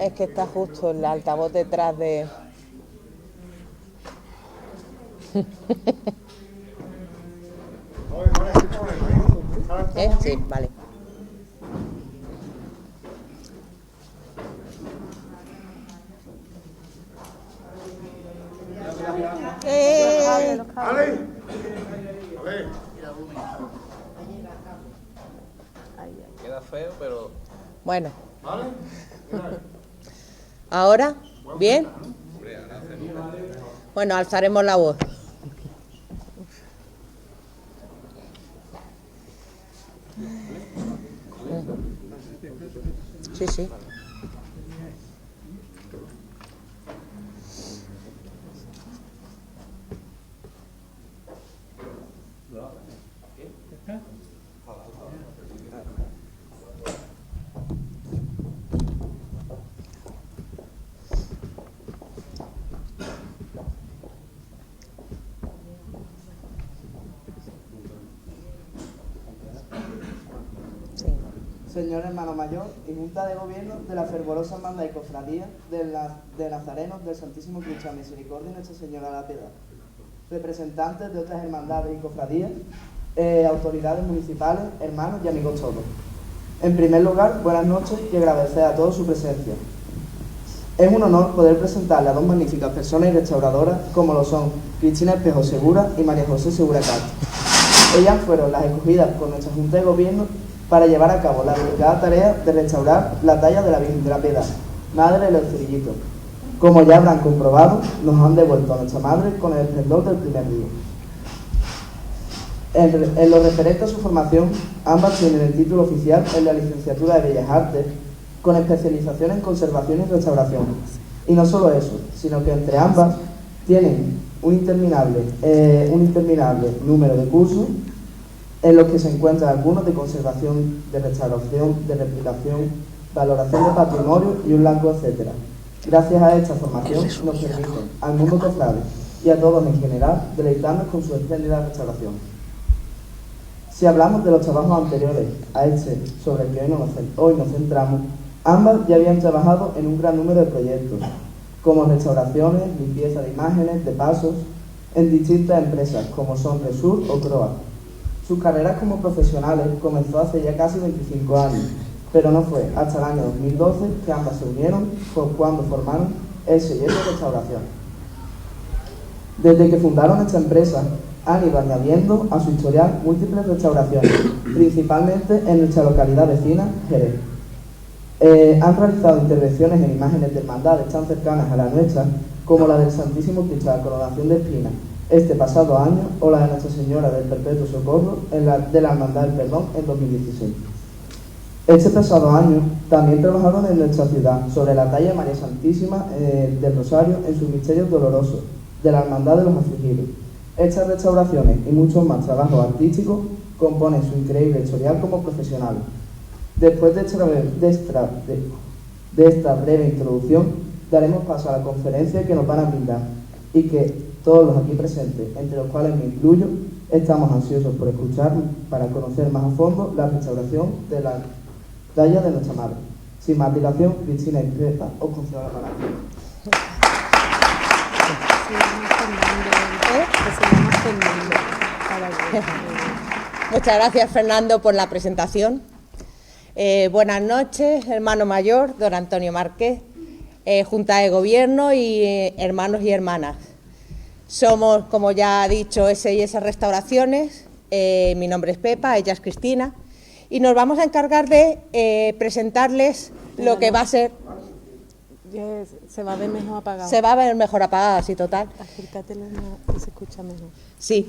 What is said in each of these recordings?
Es que está justo el altavoz detrás de... Sí, vale. Queda feo, pero... Bueno. ¿Ahora? ¿Bien? Bueno, alzaremos la voz. Sí, sí. Señor hermano mayor y Junta de Gobierno de la fervorosa Hermandad y Cofradía de Nazarenos del Santísimo Cristo de Misericordia y Nuestra Señora de la Piedad, representantes de otras hermandades y cofradías, autoridades municipales, hermanos y amigos todos. En primer lugar, buenas noches y agradecer a todos su presencia. Es un honor poder presentarle a dos magníficas personas y restauradoras como lo son Cristina Espejo Segura y María José Segura Castro. Ellas fueron las escogidas por nuestra Junta de Gobierno para llevar a cabo la delicada tarea de restaurar la talla de la Virgen de la Piedad, Madre de los Cirillitos. Como ya habrán comprobado, nos han devuelto a nuestra Madre con el esplendor del primer día. En lo referente a su formación, ambas tienen el título oficial en la Licenciatura de Bellas Artes, con especialización en conservación y restauración. Y no solo eso, sino que entre ambas tienen un interminable número de cursos en los que se encuentran algunos de conservación, de restauración, de replicación, valoración de patrimonio y un largo etcétera. Gracias a esta formación nos permiten al mundo cofrade y a todos en general deleitarnos con su espléndida restauración. Si hablamos de los trabajos anteriores a este sobre el que hoy nos centramos, ambas ya habían trabajado en un gran número de proyectos, como restauraciones, limpieza de imágenes, de pasos, en distintas empresas como son Resur o Croa. Sus carreras como profesionales comenzó hace ya casi 25 años, pero no fue hasta el año 2012 que ambas se unieron cuando formaron el Sello de Restauración. Desde que fundaron esta empresa, han ido añadiendo a su historial múltiples restauraciones, principalmente en nuestra localidad vecina, Jerez. Han realizado intervenciones en imágenes de hermandades tan cercanas a la nuestra, como la del Santísimo Cristo de la Coronación de Espinas, este pasado año, o la de Nuestra Señora del Perpetuo Socorro de la Hermandad del Perdón en 2016. Este pasado año también trabajaron en nuestra ciudad sobre la talla María Santísima del Rosario en sus misterios dolorosos de la Hermandad de los Afligidos. Estas restauraciones y muchos más trabajos artísticos componen su increíble historial como profesionales. Después de esta breve introducción, daremos paso a la conferencia que nos van a brindar y que todos los aquí presentes, entre los cuales me incluyo, estamos ansiosos por escuchar para conocer más a fondo la restauración de la talla de nuestra Madre. Sin más dilación, Cristina Espejo os concedo la palabra. Muchas gracias, Fernando, por la presentación. Buenas noches, hermano mayor, don Antonio Márquez, Junta de Gobierno y hermanos y hermanas. Somos, como ya ha dicho, S&S Restauraciones. Mi nombre es Pepa, ella es Cristina, y nos vamos a encargar de presentarles lo que va a ser... Se va a ver mejor apagado. Se va a ver mejor apagada, sí, total. Acércatelo, que se escucha mejor. Sí,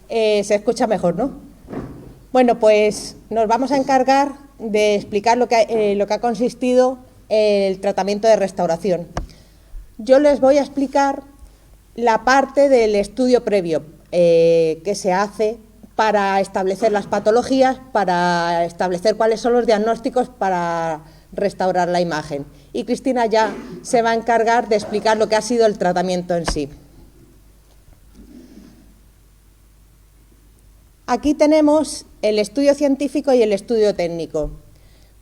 se escucha mejor, ¿no? Bueno, pues nos vamos a encargar de explicar lo que ha consistido el tratamiento de restauración. Yo les voy a explicar la parte del estudio previo que se hace para establecer las patologías, para establecer cuáles son los diagnósticos para restaurar la imagen. Y Cristina ya se va a encargar de explicar lo que ha sido el tratamiento en sí. Aquí tenemos el estudio científico y el estudio técnico.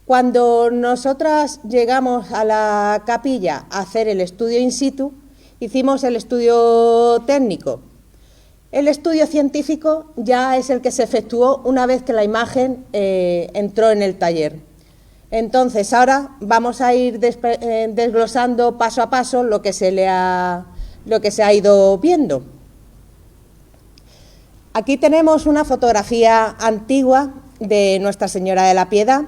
Cuando nosotras llegamos a la capilla a hacer el estudio in situ, hicimos el estudio técnico. El estudio científico ya es el que se efectuó una vez que la imagen entró en el taller. Entonces, ahora vamos a ir desglosando paso a paso lo que se ha ido viendo. Aquí tenemos una fotografía antigua de Nuestra Señora de la Piedad.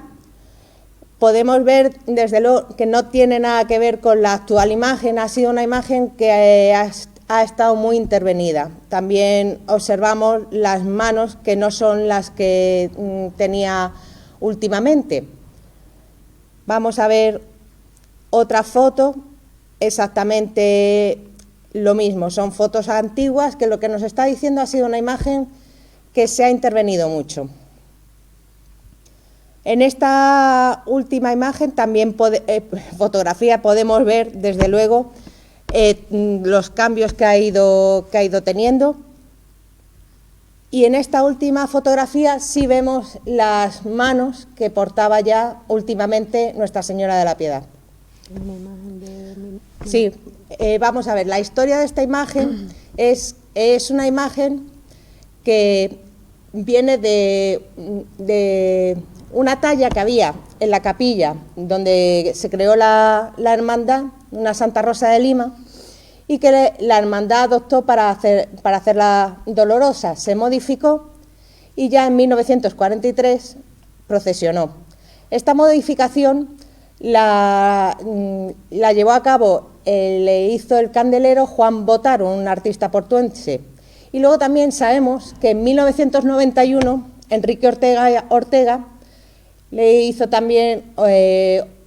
Podemos ver, desde luego, que no tiene nada que ver con la actual imagen, ha sido una imagen que ha estado muy intervenida. También observamos las manos que no son las que tenía últimamente. Vamos a ver otra foto, exactamente lo mismo, son fotos antiguas que lo que nos está diciendo ha sido una imagen que se ha intervenido mucho. En esta última imagen, también fotografía, podemos ver desde luego los cambios que ha ido teniendo. Y en esta última fotografía sí vemos las manos que portaba ya últimamente Nuestra Señora de la Piedad. Una imagen de... Sí, vamos a ver, la historia de esta imagen es una imagen que viene de una talla que había en la capilla donde se creó la hermandad, una Santa Rosa de Lima, y que la hermandad adoptó para hacerla dolorosa. Se modificó y ya en 1943 procesionó. Esta modificación la llevó a cabo, le hizo el candelero Juan Botaro, un artista portuense. Y luego también sabemos que en 1991 Enrique Ortega le hizo también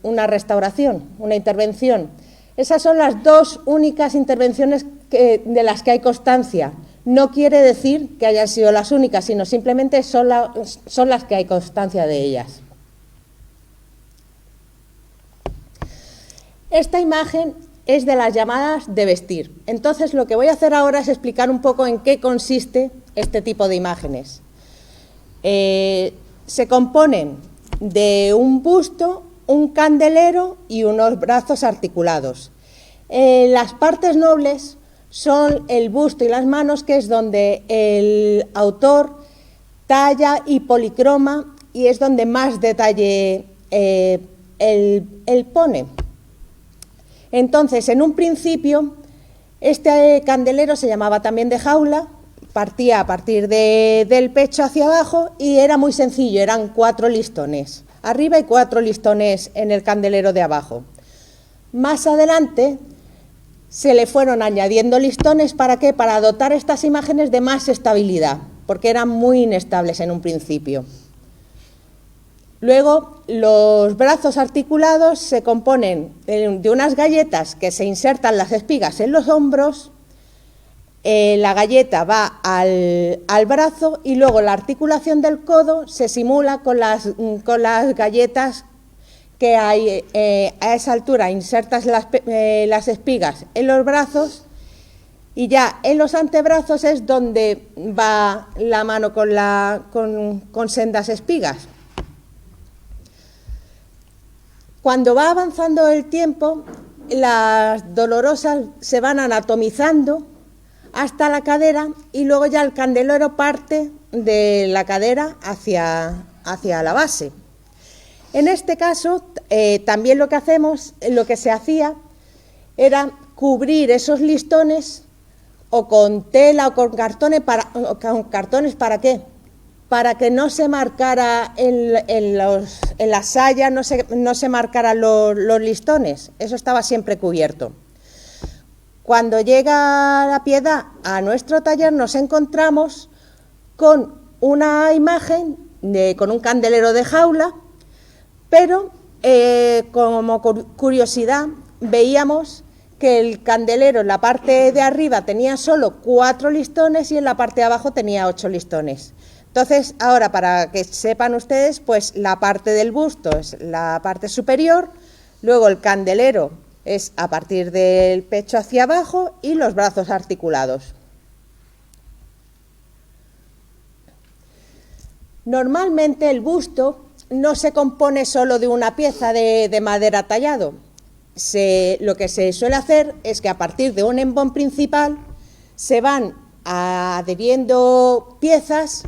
una restauración, una intervención. Esas son las dos únicas intervenciones de las que hay constancia. No quiere decir que hayan sido las únicas, sino simplemente son las que hay constancia de ellas. Esta imagen es de las llamadas de vestir. Entonces, lo que voy a hacer ahora es explicar un poco en qué consiste este tipo de imágenes. Se componen de un busto, un candelero y unos brazos articulados. Las partes nobles son el busto y las manos, que es donde el autor talla y policroma, y es donde más detalle él pone. Entonces, en un principio, este candelero se llamaba también de jaula, partía a partir del pecho hacia abajo y era muy sencillo, eran 4 listones arriba y 4 listones en el candelero de abajo. Más adelante se le fueron añadiendo listones, ¿para qué? Para dotar estas imágenes de más estabilidad, porque eran muy inestables en un principio. Luego, los brazos articulados se componen de unas galletas que se insertan las espigas en los hombros. La galleta va al brazo y luego la articulación del codo se simula con las galletas que hay a esa altura. Insertas las espigas en los brazos y ya en los antebrazos es donde va la mano con sendas espigas. Cuando va avanzando el tiempo, las dolorosas se van anatomizando hasta la cadera y luego ya el candelero parte de la cadera hacia la base. En este caso, también lo que se hacía era cubrir esos listones o con tela o con cartones. ¿Para qué? Para que no se marcara en la saya, no se marcaran los listones. Eso estaba siempre cubierto. Cuando llega la Piedad a nuestro taller nos encontramos con una imagen con un candelero de jaula, pero como curiosidad veíamos que el candelero en la parte de arriba tenía solo 4 listones y en la parte de abajo tenía 8 listones. Entonces, ahora para que sepan ustedes, pues la parte del busto es la parte superior, luego el candelero es a partir del pecho hacia abajo y los brazos articulados. Normalmente el busto no se compone solo de una pieza de madera tallado. Lo que se suele hacer es que a partir de un embón principal se van adheriendo piezas,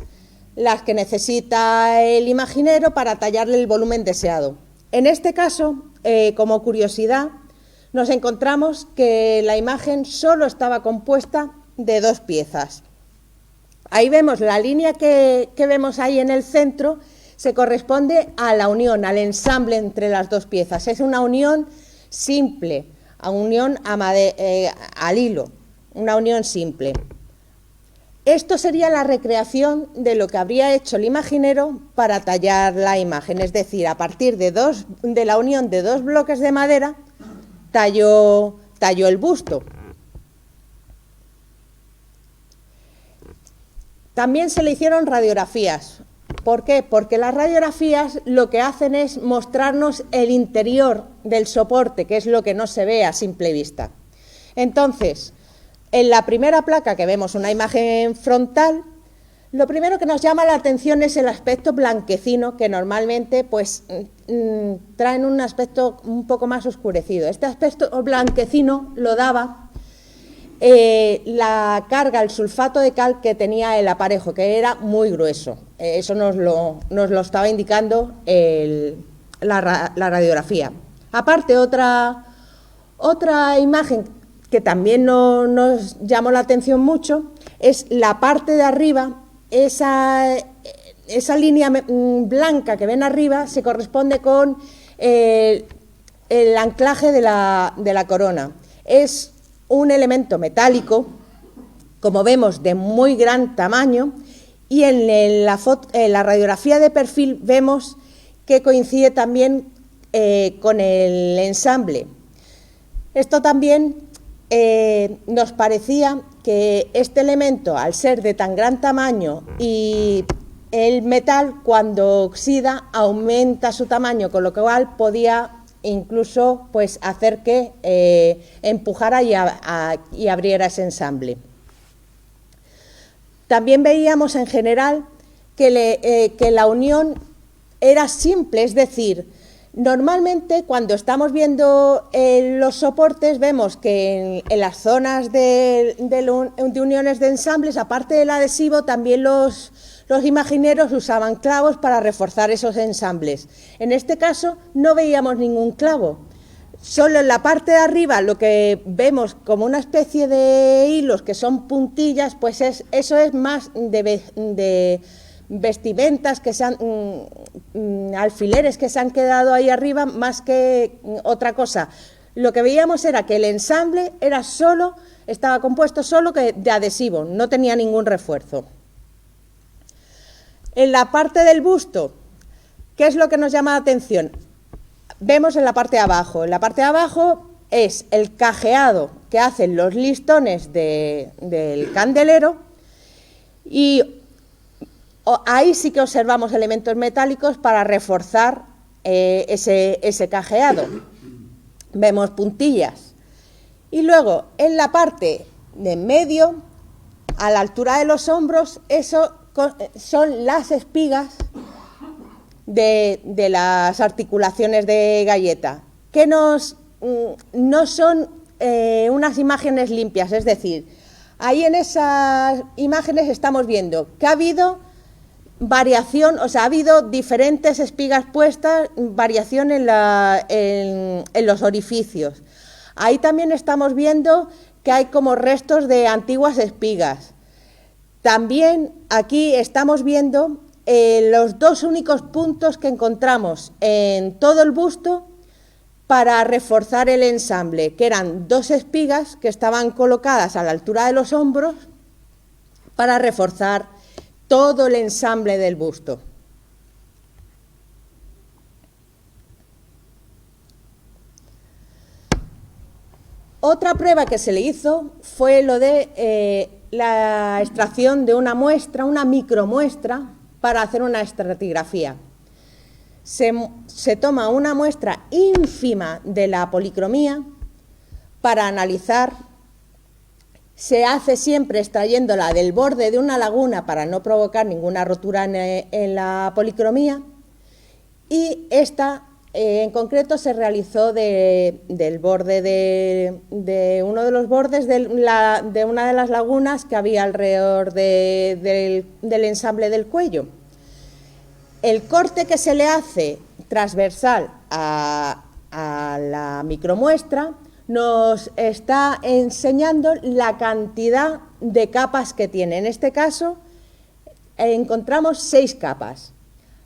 las que necesita el imaginero para tallarle el volumen deseado. En este caso, como curiosidad, nos encontramos que la imagen solo estaba compuesta de 2 piezas. Ahí vemos la línea que vemos ahí en el centro, se corresponde a la unión, al ensamble entre las 2 piezas. Es una unión simple, a unión al hilo, una unión simple. Esto sería la recreación de lo que habría hecho el imaginero para tallar la imagen, es decir, a partir de la unión de 2 bloques de madera, talló el busto. También se le hicieron radiografías. ¿Por qué? Porque las radiografías lo que hacen es mostrarnos el interior del soporte, que es lo que no se ve a simple vista. Entonces, en la primera placa que vemos una imagen frontal, lo primero que nos llama la atención es el aspecto blanquecino, que normalmente pues, traen un aspecto un poco más oscurecido. Este aspecto blanquecino lo daba la carga, el sulfato de cal que tenía el aparejo, que era muy grueso. Eso nos lo estaba indicando la radiografía. Aparte, otra imagen que también nos llamó la atención mucho es la parte de arriba, esa línea blanca que ven arriba se corresponde con el anclaje de la corona. Es un elemento metálico, como vemos, de muy gran tamaño, y en la radiografía de perfil vemos que coincide también con el ensamble. Esto también nos parecía que este elemento, al ser de tan gran tamaño y el metal cuando oxida aumenta su tamaño, con lo cual podía incluso pues, hacer que empujara y abriera ese ensamble. También veíamos en general que la unión era simple, es decir, normalmente cuando estamos viendo los soportes vemos que en las zonas de uniones de ensambles, aparte del adhesivo, también los imagineros usaban clavos para reforzar esos ensambles. En este caso no veíamos ningún clavo. Solo en la parte de arriba lo que vemos como una especie de hilos que son puntillas, pues eso es más de vestimentas que se han, alfileres que se han quedado ahí arriba más que otra cosa. Lo que veíamos era que el ensamble estaba compuesto solo de adhesivo, no tenía ningún refuerzo. En la parte del busto, ¿qué es lo que nos llama la atención? Vemos en la parte de abajo. En la parte de abajo es el cajeado que hacen los listones del candelero, y ahí sí que observamos elementos metálicos para reforzar ese cajeado. Vemos puntillas. Y luego, en la parte de en medio, a la altura de los hombros, eso son las espigas de las articulaciones de galleta, que no son unas imágenes limpias, es decir, ahí en esas imágenes estamos viendo que ha habido variación, o sea, ha habido diferentes espigas puestas, variación en los orificios. Ahí también estamos viendo que hay como restos de antiguas espigas. También aquí estamos viendo los 2 únicos puntos que encontramos en todo el busto para reforzar el ensamble, que eran 2 espigas que estaban colocadas a la altura de los hombros para reforzar todo el ensamble del busto. Otra prueba que se le hizo fue lo de la extracción de una muestra, una micromuestra, para hacer una estratigrafía. Se toma una muestra ínfima de la policromía para analizar. Se hace siempre extrayéndola del borde de una laguna para no provocar ninguna rotura en la policromía, y esta en concreto se realizó del borde de uno de los bordes de una de las lagunas que había alrededor del ensamble del cuello. El corte que se le hace transversal a la micromuestra nos está enseñando la cantidad de capas que tiene. En este caso encontramos 6 capas.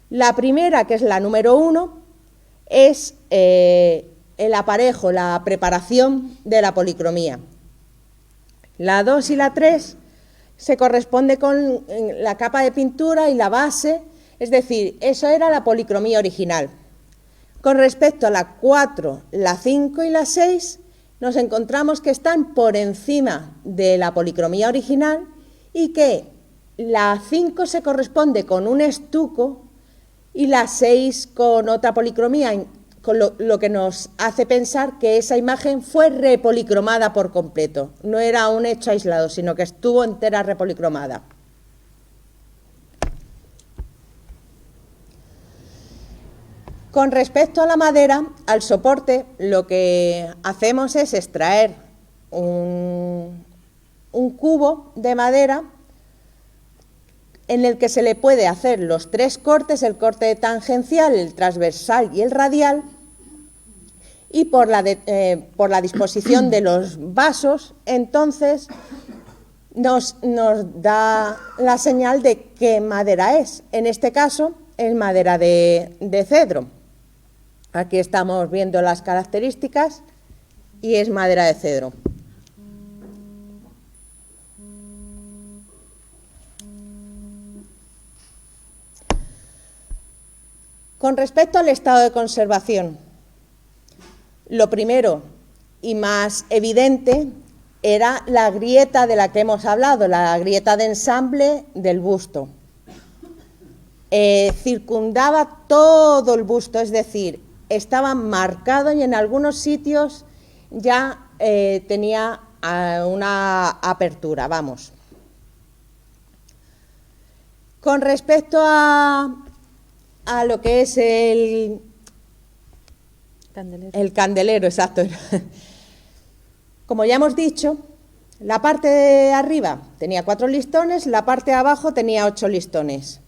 La primera, que es la número 1, es el aparejo, la preparación de la policromía. La 2 y la 3 se corresponde con la capa de pintura y la base, es decir, eso era la policromía original. Con respecto a la 4, la 5 y la 6, nos encontramos que están por encima de la policromía original y que la 5 se corresponde con un estuco y la 6 con otra policromía, con lo que nos hace pensar que esa imagen fue repolicromada por completo. No era un hecho aislado, sino que estuvo entera repolicromada. Con respecto a la madera, al soporte, lo que hacemos es extraer un cubo de madera en el que se le puede hacer los 3 cortes, el corte tangencial, el transversal y el radial, y por la disposición de los vasos, entonces nos da la señal de qué madera es. En este caso es madera de cedro. Aquí estamos viendo las características y es madera de cedro. Con respecto al estado de conservación, lo primero y más evidente era la grieta de la que hemos hablado, la grieta de ensamble del busto. Circundaba todo el busto, es decir, estaba marcado y en algunos sitios ya tenía una apertura, vamos. Con respecto a lo que es el candelero, exacto. Como ya hemos dicho, la parte de arriba tenía 4 listones, la parte de abajo tenía 8 listones.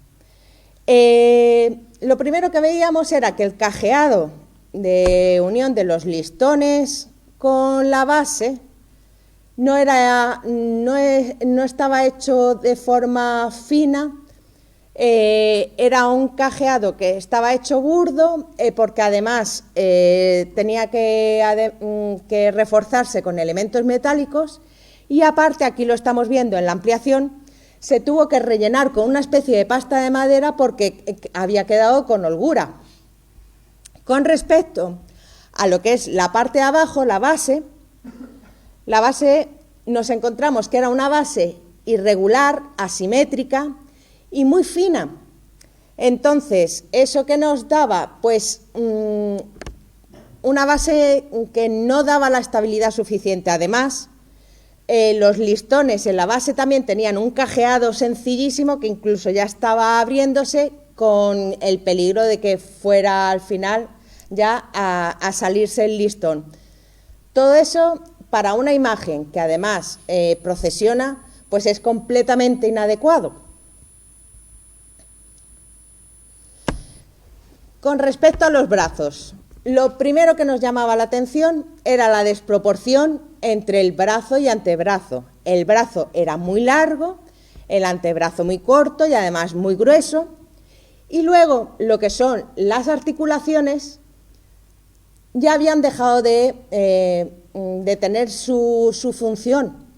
Lo primero que veíamos era que el cajeado de unión de los listones con la base no estaba hecho de forma fina. Era un cajeado que estaba hecho burdo porque además tenía que reforzarse con elementos metálicos y aparte, aquí lo estamos viendo en la ampliación, se tuvo que rellenar con una especie de pasta de madera porque había quedado con holgura. Con respecto a lo que es la parte de abajo, la base nos encontramos que era una base irregular, asimétrica y muy fina. Entonces, ¿eso que nos daba? Pues una base que no daba la estabilidad suficiente. Además, los listones en la base también tenían un cajeado sencillísimo que incluso ya estaba abriéndose con el peligro de que fuera al final ya a salirse el listón. Todo eso para una imagen que además procesiona, pues es completamente inadecuado. Con respecto a los brazos, lo primero que nos llamaba la atención era la desproporción entre el brazo y antebrazo. El brazo era muy largo, el antebrazo muy corto y además muy grueso. Y luego lo que son las articulaciones ya habían dejado de tener su función.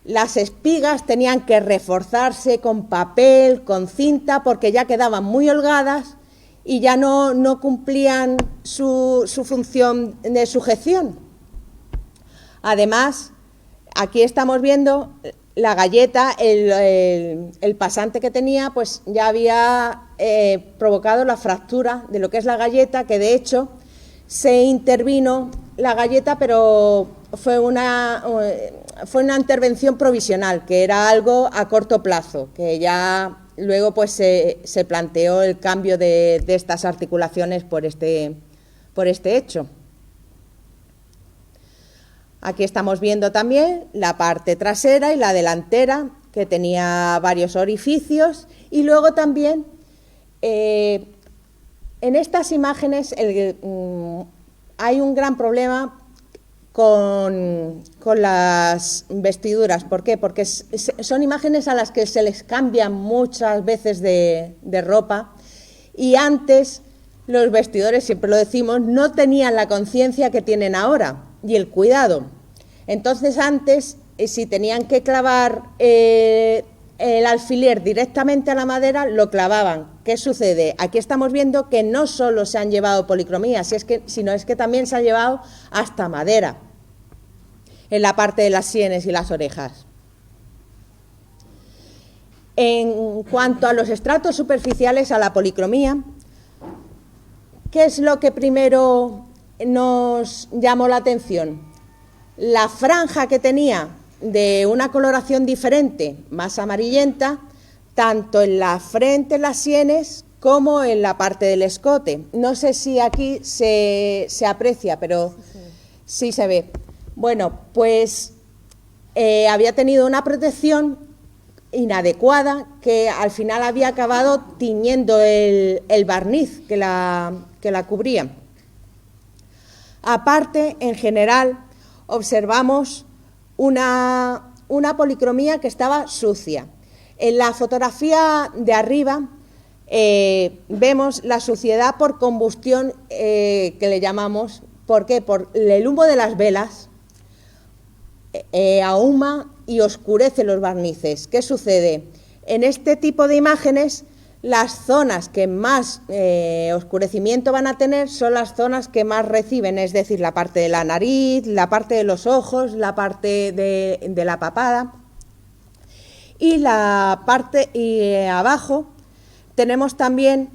Las espigas tenían que reforzarse con papel, con cinta, porque ya quedaban muy holgadas y ya no cumplían su función de sujeción. Además, aquí estamos viendo la galleta, el pasante que tenía, pues ya había provocado la fractura de lo que es la galleta, que de hecho se intervino la galleta, pero fue una intervención provisional, que era algo a corto plazo, que ya luego pues se planteó el cambio de estas articulaciones por este hecho. Aquí estamos viendo también la parte trasera y la delantera, que tenía varios orificios, y luego también en estas imágenes hay un gran problema con las vestiduras. ¿Por qué? Porque son imágenes a las que se les cambia muchas veces de ropa, y antes los vestidores, siempre lo decimos, no tenían la conciencia que tienen ahora y el cuidado. Entonces antes, si tenían que clavar el alfiler directamente a la madera, lo clavaban. ¿Qué sucede? Aquí estamos viendo que no solo se han llevado policromía, sino es que también se ha llevado hasta madera en la parte de las sienes y las orejas. En cuanto a los estratos superficiales, a la policromía, ¿qué es lo que primero nos llamó la atención? La franja que tenía de una coloración diferente, más amarillenta, tanto en la frente, en las sienes, como en la parte del escote. No sé si aquí se aprecia, pero sí se ve. Bueno, pues había tenido una protección inadecuada que al final había acabado tiñendo el barniz que la cubría. Aparte, en general, observamos una policromía que estaba sucia. En la fotografía de arriba vemos la suciedad por combustión, que le llamamos. ¿Por qué? Por el humo de las velas ahuma y oscurece los barnices. ¿Qué sucede? En este tipo de imágenes, las zonas que más oscurecimiento van a tener son las zonas que más reciben, es decir, la parte de la nariz, la parte de los ojos, la parte de la papada, y la parte abajo tenemos también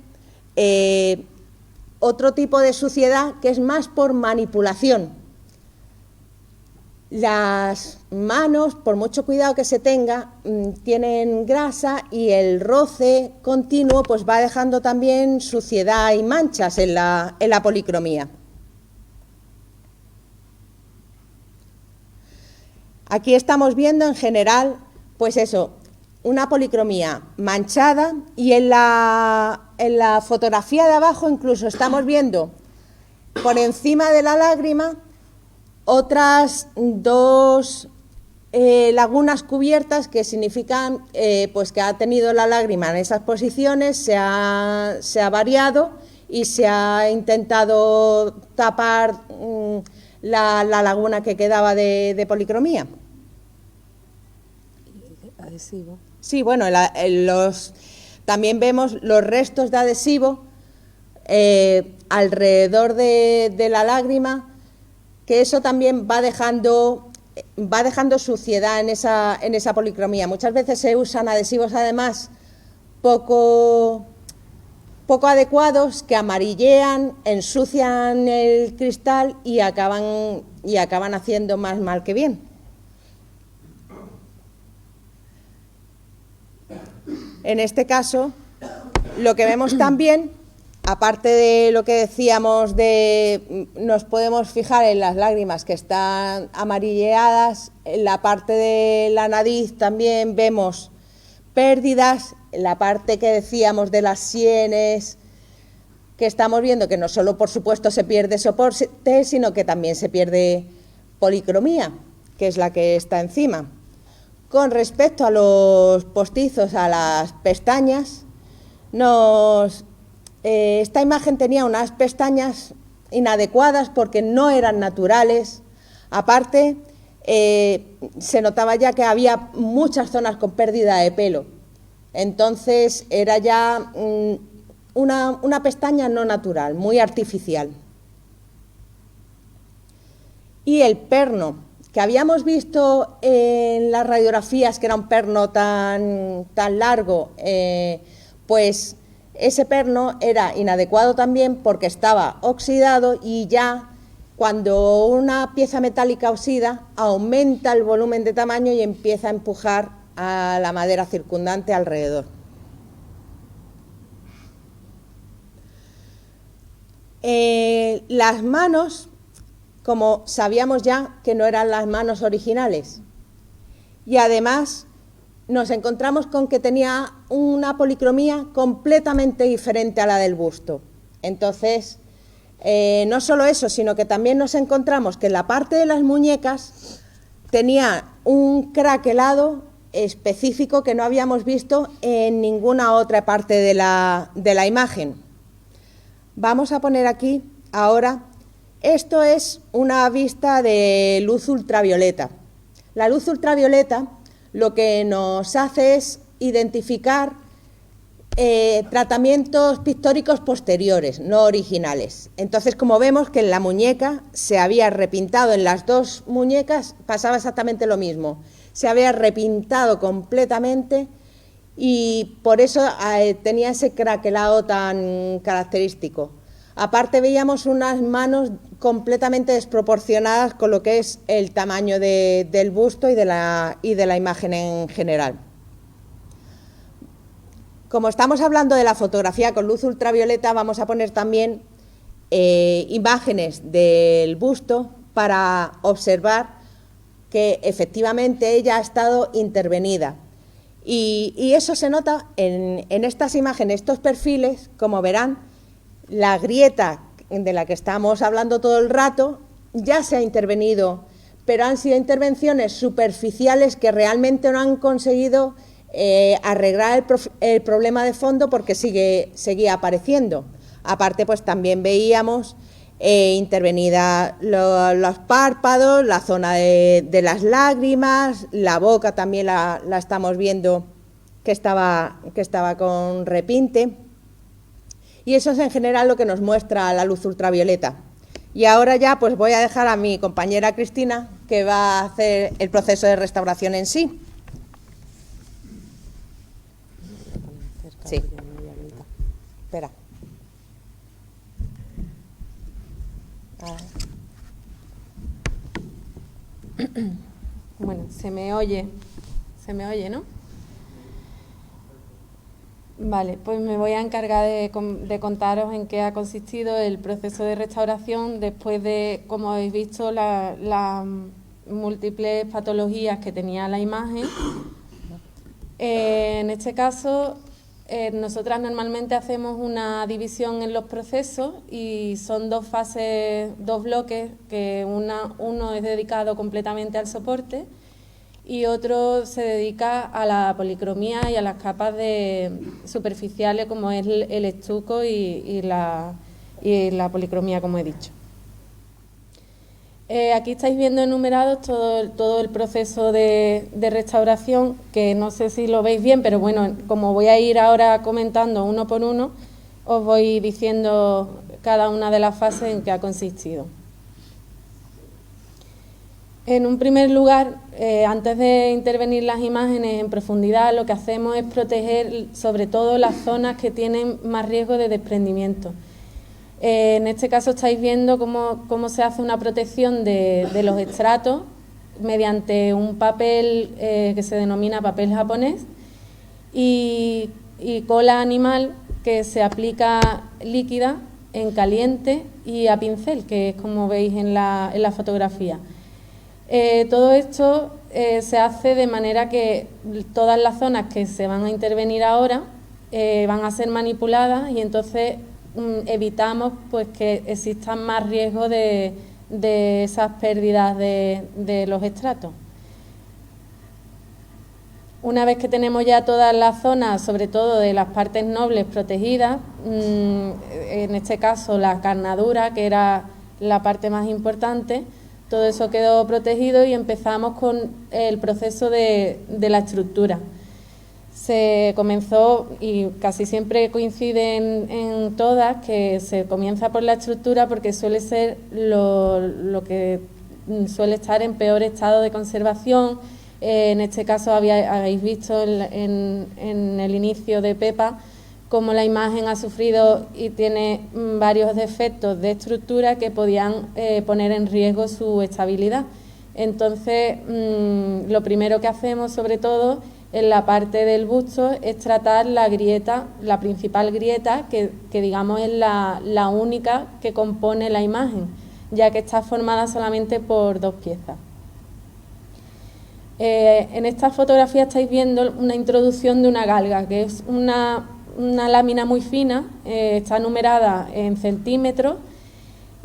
otro tipo de suciedad que es más por manipulación. Las manos, por mucho cuidado que se tenga, tienen grasa, y el roce continuo pues va dejando también suciedad y manchas en la policromía. Aquí estamos viendo en general, pues eso, una policromía manchada, y en la fotografía de abajo incluso estamos viendo por encima de la lágrima otras dos lagunas cubiertas, que significan pues que ha tenido la lágrima en esas posiciones, se ha variado y se ha intentado tapar la laguna que quedaba de policromía. Adhesivo. Sí, bueno, también vemos los restos de adhesivo alrededor de la lágrima, que eso también va dejando suciedad en esa policromía. Muchas veces se usan adhesivos, además, poco adecuados, que amarillean, ensucian el cristal y acaban haciendo más mal que bien. En este caso, lo que vemos también, aparte de lo que decíamos nos podemos fijar en las lágrimas que están amarilleadas, en la parte de la nariz también vemos pérdidas, en la parte que decíamos de las sienes, que estamos viendo que no solo, por supuesto, se pierde soporte, sino que también se pierde policromía, que es la que está encima. Con respecto a los postizos, a las pestañas, esta imagen tenía unas pestañas inadecuadas porque no eran naturales. Aparte, se notaba ya que había muchas zonas con pérdida de pelo. Entonces, era ya una pestaña no natural, muy artificial. Y el perno, que habíamos visto en las radiografías, que era un perno tan largo, pues ese perno era inadecuado también porque estaba oxidado, y ya cuando una pieza metálica oxida aumenta el volumen de tamaño y empieza a empujar a la madera circundante alrededor. Las manos, como sabíamos ya que no eran las manos originales, y además nos encontramos con que tenía una policromía completamente diferente a la del busto. Entonces, no solo eso, sino que también nos encontramos que en la parte de las muñecas tenía un craquelado específico que no habíamos visto en ninguna otra parte de la imagen. Vamos a poner aquí ahora, esto es una vista de luz ultravioleta. La luz ultravioleta lo que nos hace es identificar tratamientos pictóricos posteriores, no originales. Entonces, como vemos que en la muñeca se había repintado, en las dos muñecas pasaba exactamente lo mismo. Se había repintado completamente y por eso tenía ese craquelado tan característico. Aparte veíamos unas manos completamente desproporcionadas con lo que es el tamaño del busto y de la imagen en general. Como estamos hablando de la fotografía con luz ultravioleta, vamos a poner también imágenes del busto para observar que efectivamente ella ha estado intervenida. Y eso se nota en estas imágenes, estos perfiles, como verán, la grieta de la que estamos hablando todo el rato ya se ha intervenido, pero han sido intervenciones superficiales que realmente no han conseguido arreglar el problema de fondo porque seguía apareciendo. Aparte, pues también veíamos intervenida los párpados, la zona de las lágrimas, la boca también la estamos viendo que estaba con repinte. Y eso es en general lo que nos muestra la luz ultravioleta. Y ahora ya pues voy a dejar a mi compañera Cristina, que va a hacer el proceso de restauración en sí. Sí. Espera. Bueno, se me oye, ¿no? Vale, pues me voy a encargar de contaros en qué ha consistido el proceso de restauración después de, como habéis visto, las múltiples patologías que tenía la imagen. En este caso, nosotras normalmente hacemos una división en los procesos y son dos fases, dos bloques, que uno es dedicado completamente al soporte y otro se dedica a la policromía y a las capas superficiales como es el estuco y la policromía, como he dicho. Aquí estáis viendo enumerados todo el proceso de restauración, que no sé si lo veis bien, pero bueno, como voy a ir ahora comentando uno por uno, os voy diciendo cada una de las fases en que ha consistido. En un primer lugar, antes de intervenir las imágenes en profundidad, lo que hacemos es proteger sobre todo las zonas que tienen más riesgo de desprendimiento. En este caso estáis viendo cómo se hace una protección de los estratos mediante un papel que se denomina papel japonés y cola animal que se aplica líquida en caliente y a pincel, que es como veis en la fotografía. Todo esto se hace de manera que todas las zonas que se van a intervenir ahora van a ser manipuladas y entonces evitamos pues que existan más riesgos de esas pérdidas de los estratos. Una vez que tenemos ya todas las zonas, sobre todo de las partes nobles protegidas, en este caso la carnadura, que era la parte más importante, todo eso quedó protegido y empezamos con el proceso de la estructura. Se comenzó, y casi siempre coinciden en todas, que se comienza por la estructura porque suele ser lo que suele estar en peor estado de conservación. En este caso habéis visto en el inicio de Pepa cómo la imagen ha sufrido y tiene varios defectos de estructura que podían poner en riesgo su estabilidad. Entonces, lo primero que hacemos, sobre todo, en la parte del busto es tratar la grieta, la principal grieta, que digamos es la única que compone la imagen, ya que está formada solamente por 2 piezas. En esta fotografía estáis viendo una introducción de una galga, que es una lámina muy fina, está numerada en centímetros,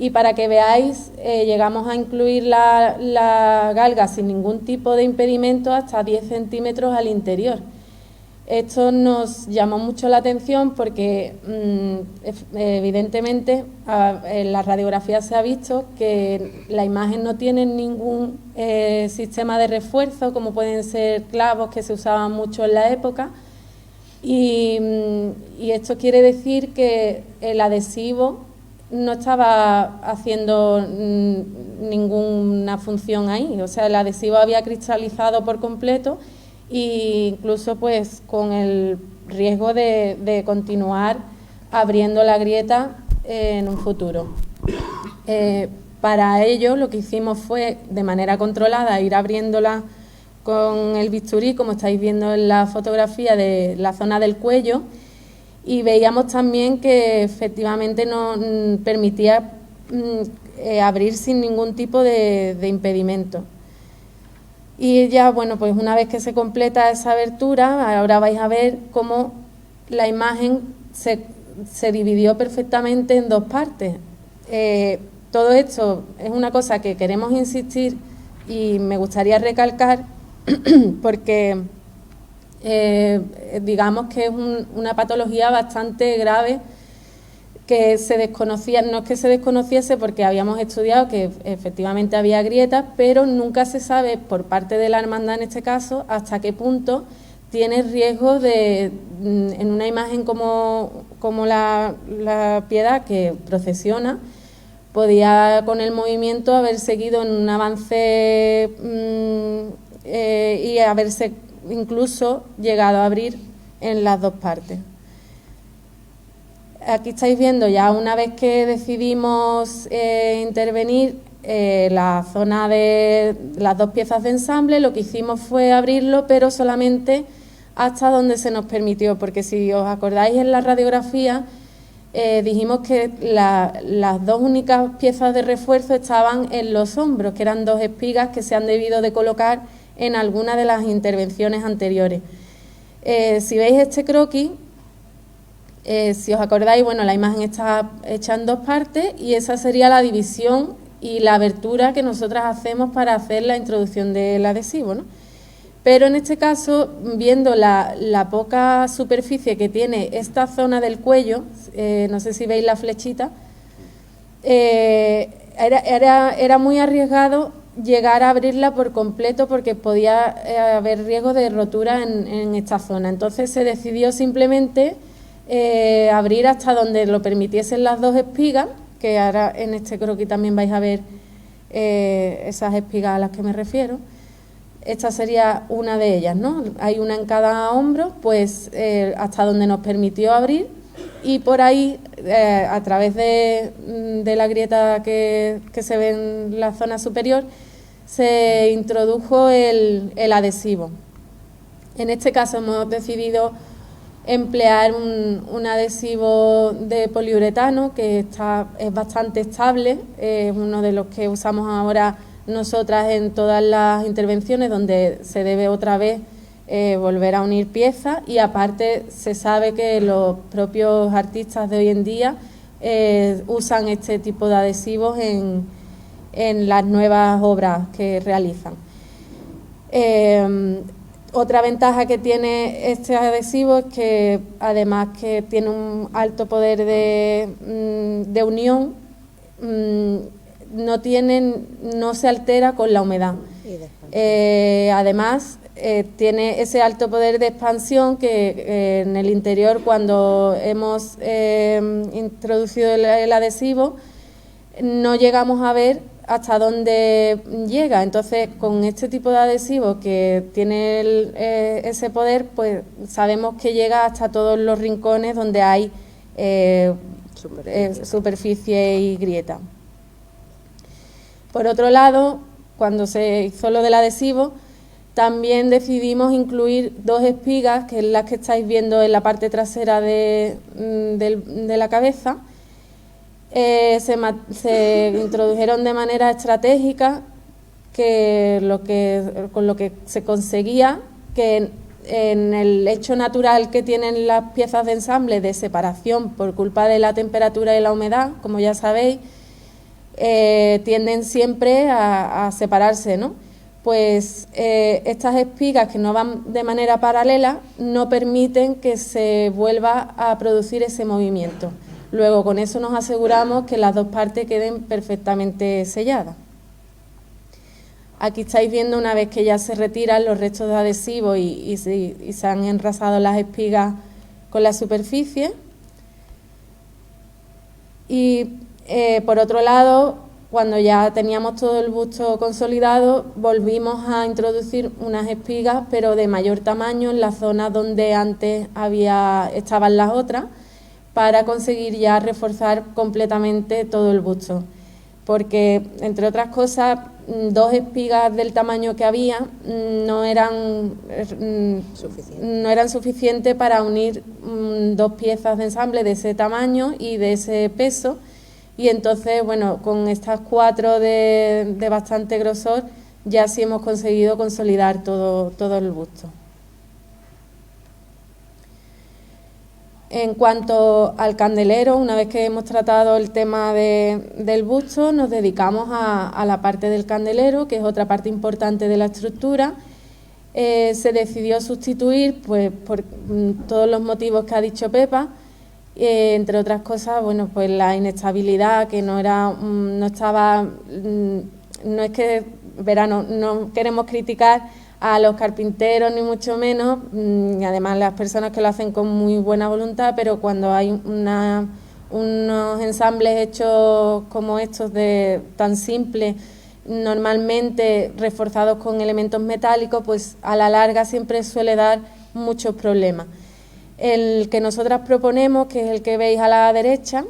y para que veáis, llegamos a incluir la galga sin ningún tipo de impedimento hasta 10 centímetros al interior. Esto nos llamó mucho la atención porque evidentemente en la radiografía se ha visto que la imagen no tiene ningún sistema de refuerzo, como pueden ser clavos que se usaban mucho en la época, y esto quiere decir que el adhesivo no estaba haciendo ninguna función ahí, o sea, el adhesivo había cristalizado por completo, e incluso pues con el riesgo de continuar abriendo la grieta en un futuro. Para ello lo que hicimos fue, de manera controlada, ir abriéndola con el bisturí, como estáis viendo en la fotografía, de la zona del cuello, y veíamos también que efectivamente no permitía abrir sin ningún tipo de impedimento. Y ya, bueno, pues una vez que se completa esa abertura, ahora vais a ver cómo la imagen se dividió perfectamente en 2 partes. Todo esto es una cosa que queremos insistir y me gustaría recalcar porque digamos que es una patología bastante grave que se desconocía, no es que se desconociese porque habíamos estudiado que efectivamente había grietas, pero nunca se sabe por parte de la hermandad en este caso hasta qué punto tiene riesgo de, en una imagen como la Piedad que procesiona, podía con el movimiento haber seguido en un avance y haberse incluso llegado a abrir en las 2 partes. Aquí estáis viendo ya una vez que decidimos intervenir la zona de las 2 piezas de ensamble, lo que hicimos fue abrirlo, pero solamente hasta donde se nos permitió, porque si os acordáis en la radiografía dijimos que las 2 únicas piezas de refuerzo estaban en los hombros, que eran 2 espigas que se han debido de colocar en alguna de las intervenciones anteriores. Si veis este croquis, si os acordáis, bueno, la imagen está hecha en 2 partes y esa sería la división y la abertura que nosotras hacemos para hacer la introducción del adhesivo, ¿no? Pero en este caso, viendo la poca superficie que tiene esta zona del cuello, no sé si veis la flechita, era muy arriesgado llegar a abrirla por completo porque podía haber riesgo de rotura en esta zona. Entonces se decidió simplemente abrir hasta donde lo permitiesen las 2 espigas, que ahora en este croquis también vais a ver esas espigas a las que me refiero. Esta sería una de ellas, ¿no? Hay una en cada hombro, pues hasta donde nos permitió abrir, y por ahí, a través de la grieta que se ve en la zona superior, se introdujo el adhesivo. En este caso hemos decidido emplear un adhesivo de poliuretano que es bastante estable, es uno de los que usamos ahora nosotras en todas las intervenciones, donde se debe otra vez volver a unir piezas, y aparte se sabe que los propios artistas de hoy en día usan este tipo de adhesivos en las nuevas obras que realizan. Otra ventaja que tiene este adhesivo es que, además que tiene un alto poder de unión, no se altera con la humedad. Además, tiene ese alto poder de expansión que en el interior, cuando hemos introducido el adhesivo, no llegamos a ver hasta dónde llega. Entonces, con este tipo de adhesivo que tiene ese poder, pues sabemos que llega hasta todos los rincones donde hay superficie y grieta. Por otro lado, cuando se hizo lo del adhesivo, También decidimos incluir 2 espigas, que es las que estáis viendo en la parte trasera de la cabeza. Se introdujeron de manera estratégica, con lo que se conseguía que en el hecho natural que tienen las piezas de ensamble de separación por culpa de la temperatura y la humedad, como ya sabéis, tienden siempre a separarse, ¿no? Pues estas espigas que no van de manera paralela no permiten que se vuelva a producir ese movimiento. Luego, con eso nos aseguramos que las 2 partes queden perfectamente selladas. Aquí estáis viendo una vez que ya se retiran los restos de adhesivo y se han enrasado las espigas con la superficie. Y por otro lado, cuando ya teníamos todo el busto consolidado, volvimos a introducir unas espigas, pero de mayor tamaño en la zona donde antes estaban las otras, para conseguir ya reforzar completamente todo el busto. Porque, entre otras cosas, 2 espigas del tamaño que había no eran suficientes para unir 2 piezas de ensamble de ese tamaño y de ese peso, y entonces, bueno, con estas 4 de bastante grosor ya sí hemos conseguido consolidar todo el busto. En cuanto al candelero, una vez que hemos tratado el tema del busto, nos dedicamos a la parte del candelero, que es otra parte importante de la estructura. Se decidió sustituir, pues, por todos los motivos que ha dicho Pepa, entre otras cosas, bueno, pues la inestabilidad, que no es que, verano, no queremos criticar a los carpinteros ni mucho menos, y además las personas que lo hacen con muy buena voluntad, pero cuando hay unos ensambles hechos como estos tan simples, normalmente reforzados con elementos metálicos, pues a la larga siempre suele dar muchos problemas. El que nosotras proponemos, que es el que veis a la derecha,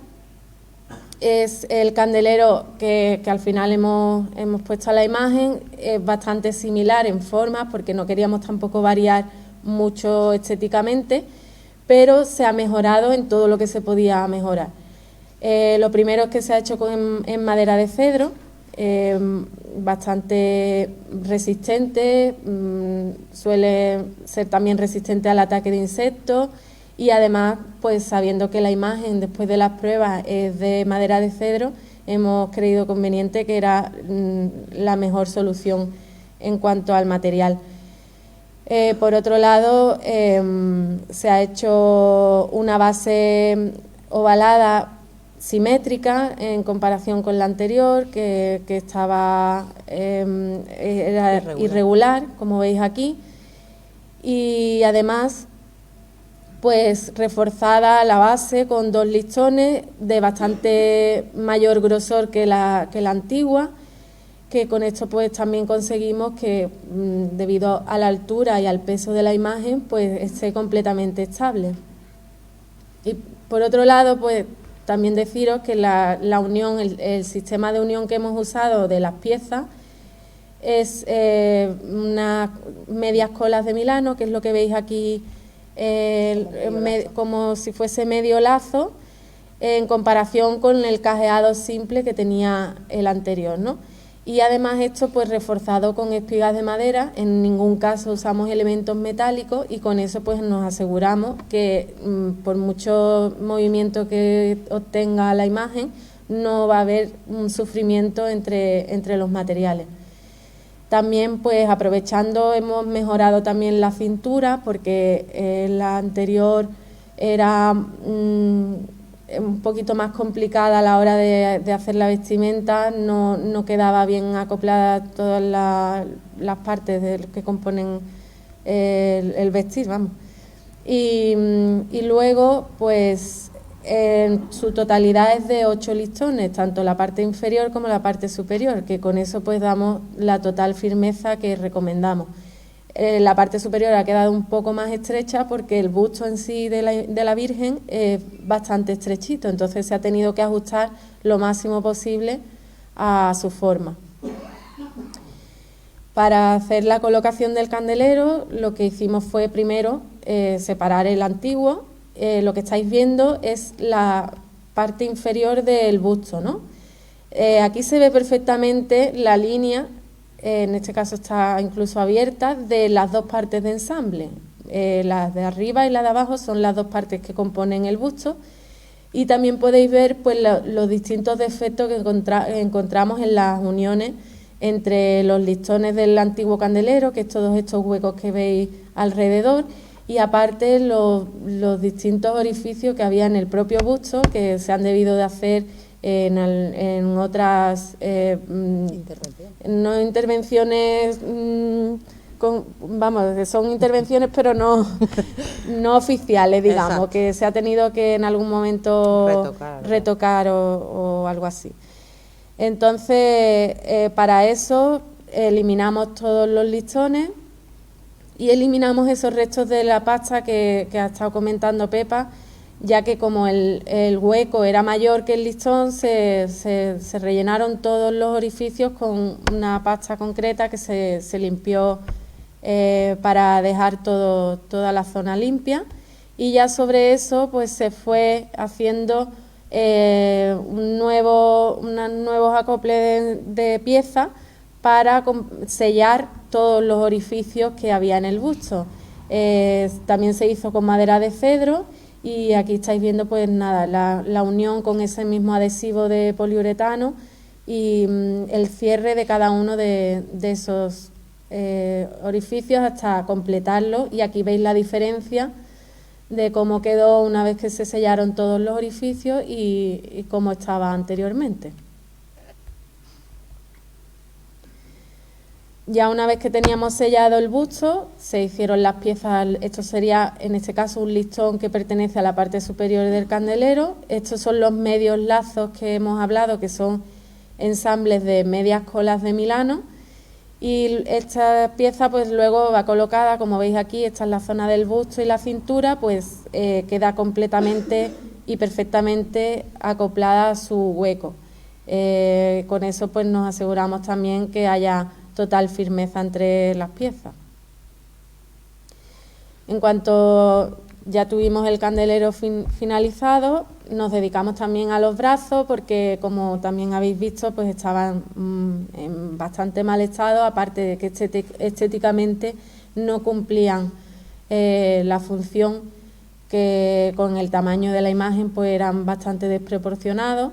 es el candelero que al final hemos puesto a la imagen. Es bastante similar en forma, porque no queríamos tampoco variar mucho estéticamente, pero se ha mejorado en todo lo que se podía mejorar. Lo primero es que se ha hecho en madera de cedro, bastante resistente, suele ser también resistente al ataque de insectos, y además, pues sabiendo que la imagen después de las pruebas es de madera de cedro, hemos creído conveniente que era la mejor solución en cuanto al material. Por otro lado, se ha hecho una base ovalada simétrica en comparación con la anterior, que era irregular, como veis aquí, y además, pues reforzada la base con 2 listones de bastante mayor grosor que la antigua, que con esto pues también conseguimos que, debido a la altura y al peso de la imagen, pues esté completamente estable. Y por otro lado, pues también deciros que la unión, el sistema de unión que hemos usado de las piezas es unas medias colas de Milano, que es lo que veis aquí, como si fuese medio lazo, en comparación con el cajeado simple que tenía el anterior, ¿no? Y además esto pues reforzado con espigas de madera. En ningún caso usamos elementos metálicos, y con eso pues nos aseguramos que por mucho movimiento que obtenga la imagen, no va a haber un sufrimiento entre los materiales. También, pues aprovechando, hemos mejorado también la cintura, porque la anterior era un poquito más complicada a la hora de hacer la vestimenta, no quedaba bien acoplada todas las partes que componen el vestir, vamos. Y luego, pues en su totalidad es de 8 listones, tanto la parte inferior como la parte superior, que con eso pues damos la total firmeza que recomendamos. La parte superior ha quedado un poco más estrecha porque el busto en sí de la Virgen es bastante estrechito, entonces se ha tenido que ajustar lo máximo posible a su forma. Para hacer la colocación del candelero, lo que hicimos fue primero separar el antiguo. Lo que estáis viendo es la parte inferior del busto, ¿no? Aquí se ve perfectamente la línea, en este caso está incluso abierta, de las dos partes de ensamble. Las de arriba y la de abajo son las dos partes que componen el busto. Y también podéis ver pues, los distintos defectos que encontramos en las uniones entre los listones del antiguo candelero, que es todos estos huecos que veis alrededor, y aparte los distintos orificios que había en el propio busto, que se han debido de hacer en otras no intervenciones vamos, son intervenciones pero no oficiales, digamos. Exacto. Que se ha tenido que en algún momento retocar o algo así. Entonces, para eso eliminamos todos los listones y eliminamos esos restos de la pasta que ha estado comentando Pepa, ya que como el hueco era mayor que el listón, se rellenaron todos los orificios con una pasta concreta que se limpió para dejar toda la zona limpia, y ya sobre eso pues se fue haciendo unos nuevos acoples de piezas para sellar todos los orificios que había en el busto. También se hizo con madera de cedro, y aquí estáis viendo pues nada, la unión con ese mismo adhesivo de poliuretano y el cierre de cada uno de esos orificios hasta completarlo. Y aquí veis la diferencia de cómo quedó una vez que se sellaron todos los orificios y cómo estaba anteriormente. Ya una vez que teníamos sellado el busto, se hicieron las piezas. Esto sería, en este caso, un listón que pertenece a la parte superior del candelero. Estos son los medios lazos que hemos hablado, que son ensambles de medias colas de Milano. Y esta pieza pues luego va colocada, como veis aquí, esta es la zona del busto y la cintura, pues queda completamente y perfectamente acoplada a su hueco. Con eso pues nos aseguramos también que haya total firmeza entre las piezas. En cuanto ya tuvimos el candelero finalizado, nos dedicamos también a los brazos, porque como también habéis visto, pues estaban en bastante mal estado, aparte de que estéticamente no cumplían la función, que con el tamaño de la imagen pues eran bastante desproporcionados.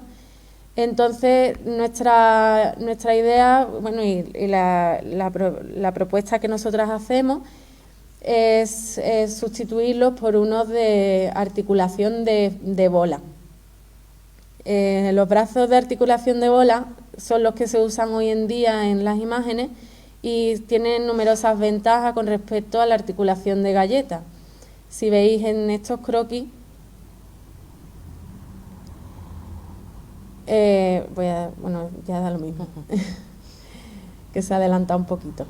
Entonces nuestra idea, bueno, y la propuesta que nosotras hacemos es sustituirlos por unos de articulación de bola. Los brazos de articulación de bola son los que se usan hoy en día en las imágenes y tienen numerosas ventajas con respecto a la articulación de galleta. Si veis en estos croquis, bueno, ya da lo mismo, que se adelanta un poquito.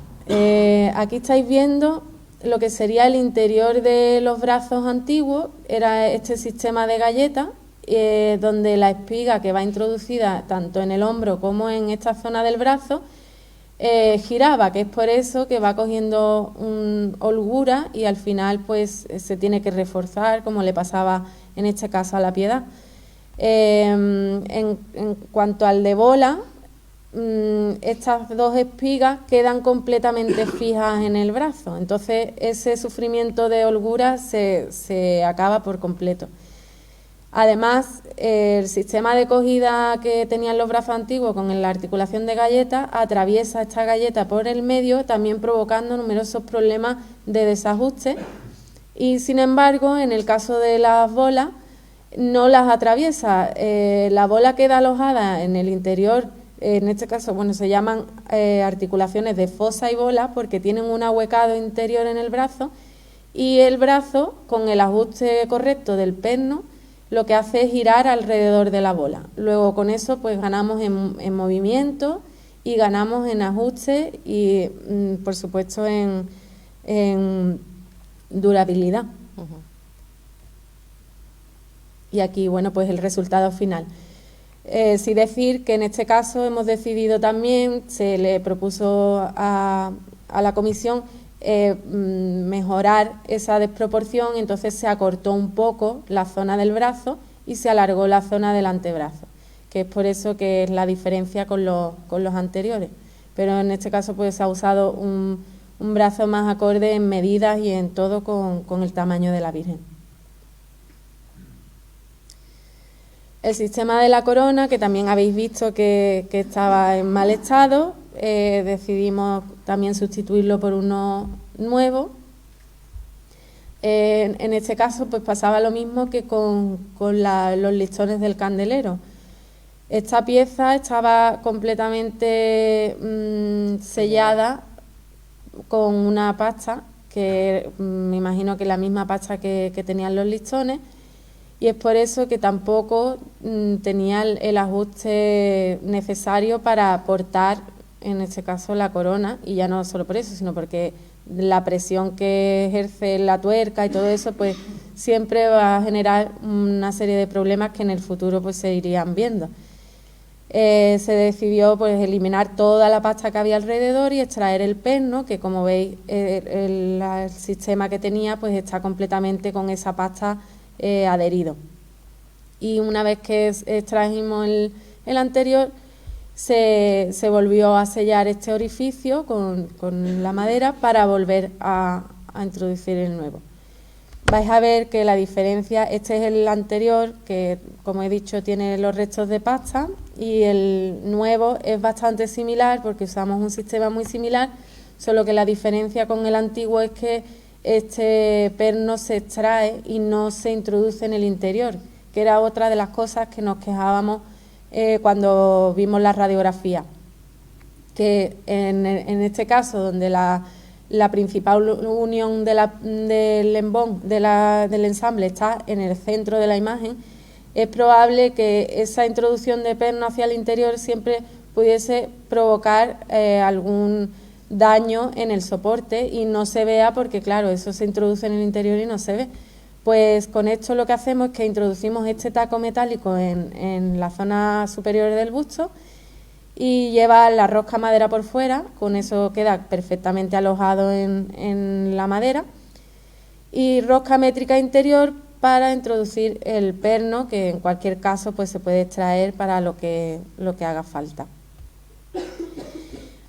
Aquí estáis viendo lo que sería el interior de los brazos antiguos. Era este sistema de galleta, donde la espiga que va introducida tanto en el hombro como en esta zona del brazo giraba, que es por eso que va cogiendo holgura y al final pues se tiene que reforzar, como le pasaba en este caso a la Piedad. En cuanto al de bola, estas dos espigas quedan completamente fijas en el brazo, entonces ese sufrimiento de holgura se acaba por completo. Además, el sistema de cogida que tenían los brazos antiguos con la articulación de galleta atraviesa esta galleta por el medio, también provocando numerosos problemas de desajuste, y sin embargo en el caso de las bolas no las atraviesa. La bola queda alojada en el interior, en este caso bueno, se llaman articulaciones de fosa y bola porque tienen un ahuecado interior en el brazo, y el brazo con el ajuste correcto del perno lo que hace es girar alrededor de la bola. Luego con eso pues ganamos en movimiento y ganamos en ajuste y por supuesto en durabilidad. Y aquí, bueno, pues el resultado final. Sí decir que en este caso hemos decidido también, se le propuso a la comisión mejorar esa desproporción, entonces se acortó un poco la zona del brazo y se alargó la zona del antebrazo, que es por eso que es la diferencia con los anteriores. Pero en este caso pues se ha usado un brazo más acorde en medidas y en todo con el tamaño de la Virgen. El sistema de la corona, que también habéis visto que estaba en mal estado, decidimos también sustituirlo por uno nuevo. En este caso pues pasaba lo mismo que con los listones del candelero. Esta pieza estaba completamente sellada con una pasta, que me imagino que la misma pasta que tenían los listones, y es por eso que tampoco tenía el ajuste necesario para portar, en este caso, la corona, y ya no solo por eso, sino porque la presión que ejerce la tuerca y todo eso, pues siempre va a generar una serie de problemas que en el futuro pues se irían viendo. Se decidió pues eliminar toda la pasta que había alrededor y extraer el perno, que como veis el sistema que tenía pues está completamente con esa pasta adherido. Y una vez que extrajimos el anterior, se volvió a sellar este orificio con la madera para volver a introducir el nuevo. Vais a ver que la diferencia, este es el anterior, que como he dicho tiene los restos de pasta, y el nuevo es bastante similar porque usamos un sistema muy similar, solo que la diferencia con el antiguo es que este perno se extrae y no se introduce en el interior, que era otra de las cosas que nos quejábamos cuando vimos la radiografía, que en este caso donde la principal unión del embón del ensamble está en el centro de la imagen, es probable que esa introducción de perno hacia el interior siempre pudiese provocar algún daño en el soporte y no se vea porque claro, eso se introduce en el interior y no se ve. Pues con esto lo que hacemos es que introducimos este taco metálico en la zona superior del busto y lleva la rosca madera por fuera, con eso queda perfectamente alojado en la madera, y rosca métrica interior para introducir el perno, que en cualquier caso pues se puede extraer para lo que haga falta.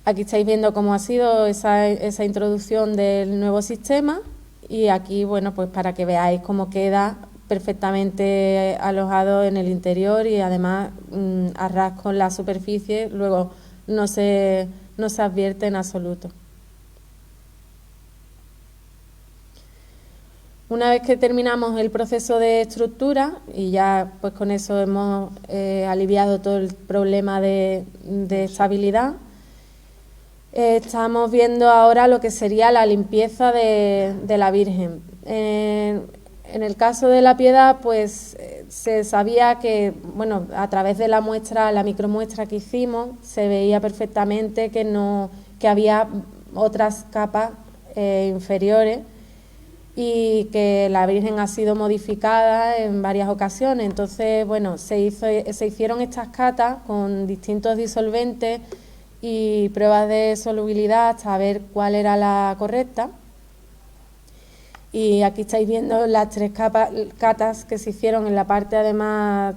Aquí estáis viendo cómo ha sido esa introducción del nuevo sistema, y aquí, bueno, pues para que veáis cómo queda perfectamente alojado en el interior y además a ras con la superficie, luego no se advierte en absoluto. Una vez que terminamos el proceso de estructura, y ya pues con eso hemos aliviado todo el problema de estabilidad, estamos viendo ahora lo que sería la limpieza de la Virgen. En el caso de la Piedad, pues se sabía que, bueno, a través de la muestra, la micromuestra que hicimos, se veía perfectamente que había otras capas inferiores y que la Virgen ha sido modificada en varias ocasiones. Entonces, bueno, se hicieron estas catas con distintos disolventes y pruebas de solubilidad hasta ver cuál era la correcta. Y aquí estáis viendo las tres catas que se hicieron en la parte además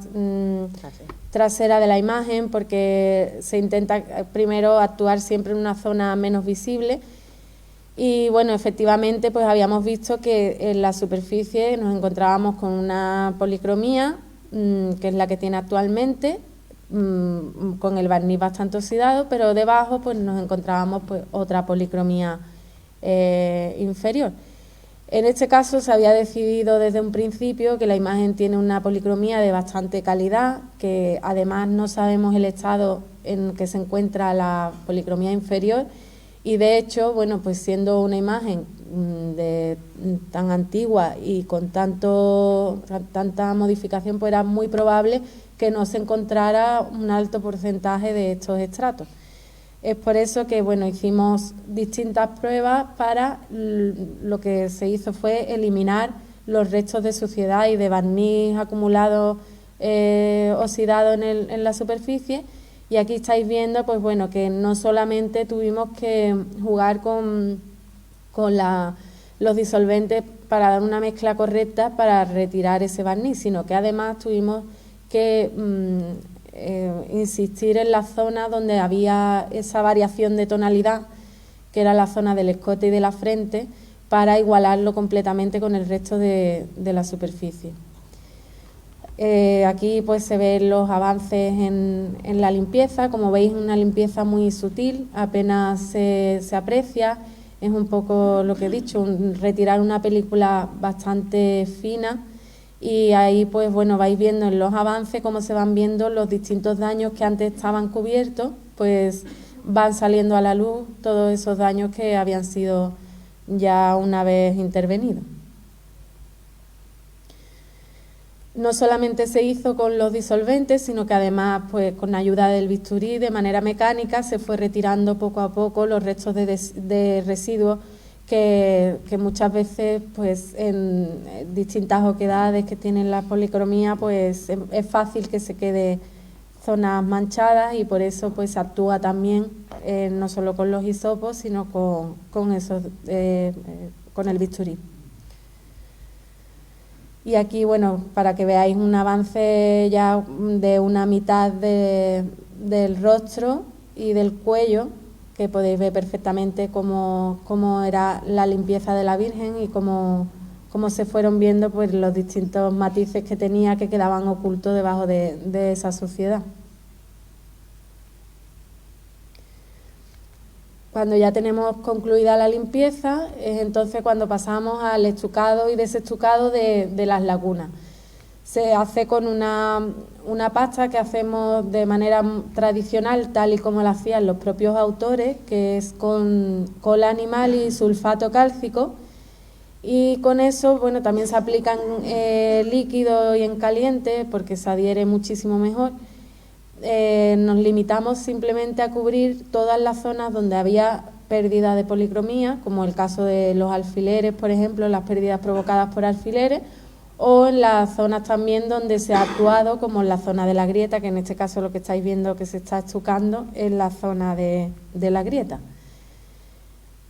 trasera de la imagen, porque se intenta primero actuar siempre en una zona menos visible. Y bueno, efectivamente pues habíamos visto que en la superficie nos encontrábamos con una policromía, que es la que tiene actualmente, con el barniz bastante oxidado, pero debajo pues nos encontrábamos pues otra policromía inferior. En este caso se había decidido desde un principio que la imagen tiene una policromía de bastante calidad, que además no sabemos el estado en que se encuentra la policromía inferior, y de hecho, bueno, pues siendo una imagen tan antigua y con tanta modificación, pues era muy probable que no se encontrara un alto porcentaje de estos estratos. Es por eso que, bueno, hicimos distintas pruebas para, lo que se hizo fue eliminar los restos de suciedad y de barniz acumulado oxidado en la superficie. Y aquí estáis viendo, pues bueno, que no solamente tuvimos que jugar con los disolventes para dar una mezcla correcta para retirar ese barniz, sino que además tuvimos que insistir en la zona donde había esa variación de tonalidad, que era la zona del escote y de la frente, para igualarlo completamente con el resto de la superficie. Aquí pues se ven los avances en la limpieza. Como veis, una limpieza muy sutil, apenas se aprecia. Es un poco lo que he dicho, retirar una película bastante fina, y ahí pues bueno, vais viendo en los avances cómo se van viendo los distintos daños que antes estaban cubiertos, pues van saliendo a la luz todos esos daños que habían sido ya una vez intervenidos. No solamente se hizo con los disolventes, sino que además, pues con ayuda del bisturí, de manera mecánica, se fue retirando poco a poco los restos de residuos que muchas veces, pues en distintas oquedades que tienen la policromía, pues es fácil que se quede zonas manchadas, y por eso pues se actúa también no solo con los hisopos, sino con el bisturí. Y aquí, bueno, para que veáis un avance ya de una mitad del rostro y del cuello, que podéis ver perfectamente cómo era la limpieza de la Virgen y cómo se fueron viendo pues los distintos matices que tenía, que quedaban ocultos debajo de esa suciedad. Cuando ya tenemos concluida la limpieza, es entonces cuando pasamos al estucado y desestucado de las lagunas. Se hace con una pasta que hacemos de manera tradicional, tal y como la hacían los propios autores, que es con cola animal y sulfato cálcico. Y con eso, bueno, también se aplican líquido y en caliente, porque se adhiere muchísimo mejor. Nos limitamos simplemente a cubrir todas las zonas donde había pérdida de policromía, como el caso de los alfileres, por ejemplo, las pérdidas provocadas por alfileres, o en las zonas también donde se ha actuado, como en la zona de la grieta, que en este caso lo que estáis viendo que se está estucando es la zona de la grieta.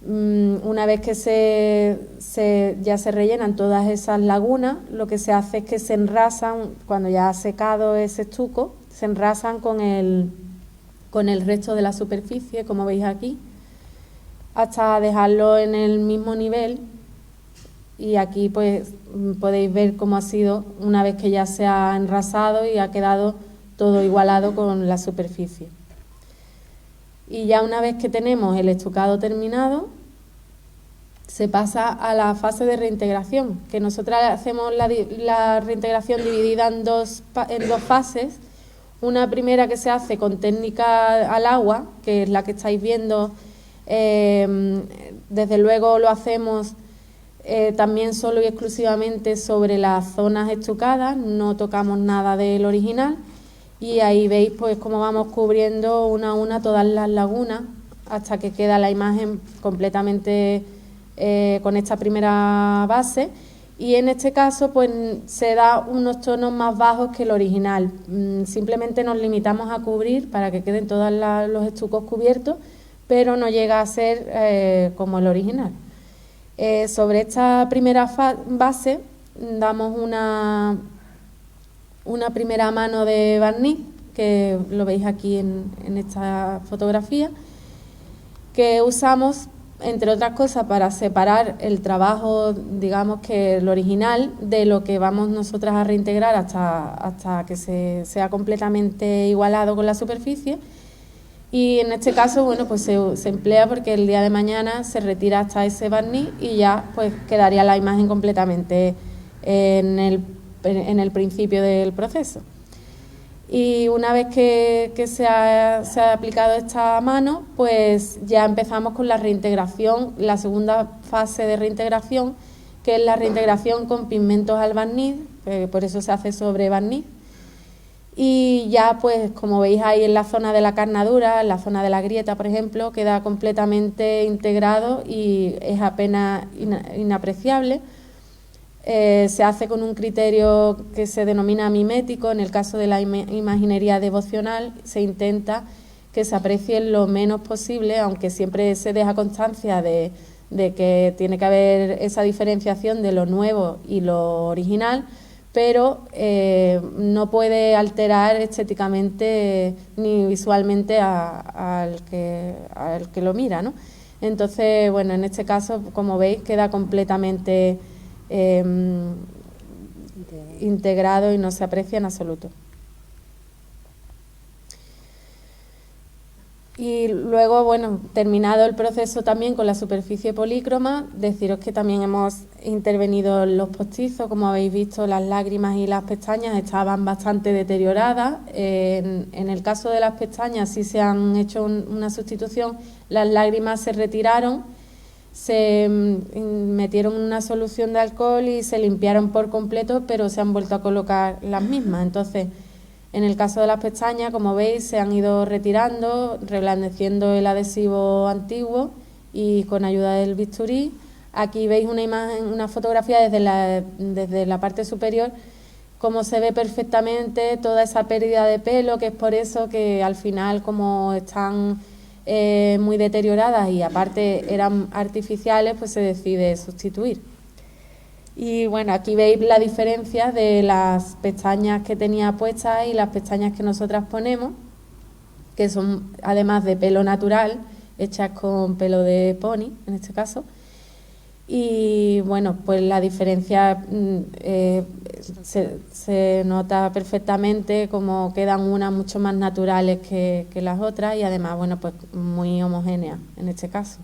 Una vez que ya se rellenan todas esas lagunas, lo que se hace es que se enrasan, cuando ya ha secado ese estuco, se enrasan con el resto de la superficie, como veis aquí, hasta dejarlo en el mismo nivel. Y aquí pues podéis ver cómo ha sido una vez que ya se ha enrasado y ha quedado todo igualado con la superficie. Y ya una vez que tenemos el estucado terminado, se pasa a la fase de reintegración, que nosotras hacemos la reintegración dividida en dos fases. Una primera que se hace con técnica al agua, que es la que estáis viendo. Desde luego lo hacemos también solo y exclusivamente sobre las zonas estucadas, no tocamos nada del original, y ahí veis pues cómo vamos cubriendo una a una todas las lagunas hasta que queda la imagen completamente con esta primera base. Y en este caso pues se da unos tonos más bajos que el original. Simplemente nos limitamos a cubrir para que queden todos los estucos cubiertos, pero no llega a ser como el original. Sobre esta primera base damos una primera mano de barniz, que lo veis aquí en esta fotografía, que usamos entre otras cosas para separar el trabajo, digamos que el original, de lo que vamos nosotras a reintegrar hasta que sea completamente igualado con la superficie. Y en este caso, bueno, pues se emplea porque el día de mañana se retira hasta ese barniz y ya pues quedaría la imagen completamente en el principio del proceso. Y una vez que se ha aplicado esta mano, pues ya empezamos con la reintegración, la segunda fase de reintegración, que es la reintegración con pigmentos al barniz, por eso se hace sobre barniz. Y ya pues como veis ahí en la zona de la carnadura, en la zona de la grieta por ejemplo, queda completamente integrado y es apenas inapreciable. Se hace con un criterio que se denomina mimético. En el caso de la imaginería devocional se intenta que se aprecie lo menos posible, aunque siempre se deja constancia de que tiene que haber esa diferenciación de lo nuevo y lo original, pero no puede alterar estéticamente ni visualmente al que lo mira, ¿no? Entonces, bueno, en este caso, como veis, queda completamente integrado y no se aprecia en absoluto. Y luego, bueno, terminado el proceso también con la superficie polícroma, deciros que también hemos intervenido en los postizos. Como habéis visto, las lágrimas y las pestañas estaban bastante deterioradas. En el caso de las pestañas sí se han hecho una sustitución. Las lágrimas se retiraron, se metieron una solución de alcohol y se limpiaron por completo, pero se han vuelto a colocar las mismas. Entonces, en el caso de las pestañas, como veis, se han ido retirando, reblandeciendo el adhesivo antiguo y con ayuda del bisturí. Aquí veis una imagen, una fotografía desde la parte superior, cómo se ve perfectamente toda esa pérdida de pelo, que es por eso que al final, como están muy deterioradas y aparte eran artificiales, pues se decide sustituir. Y bueno, aquí veis la diferencia de las pestañas que tenía puestas y las pestañas que nosotras ponemos, que son además de pelo natural, hechas con pelo de pony, en este caso. Y bueno, pues la diferencia se nota perfectamente, como quedan unas mucho más naturales que las otras y además, bueno, pues muy homogéneas en este caso.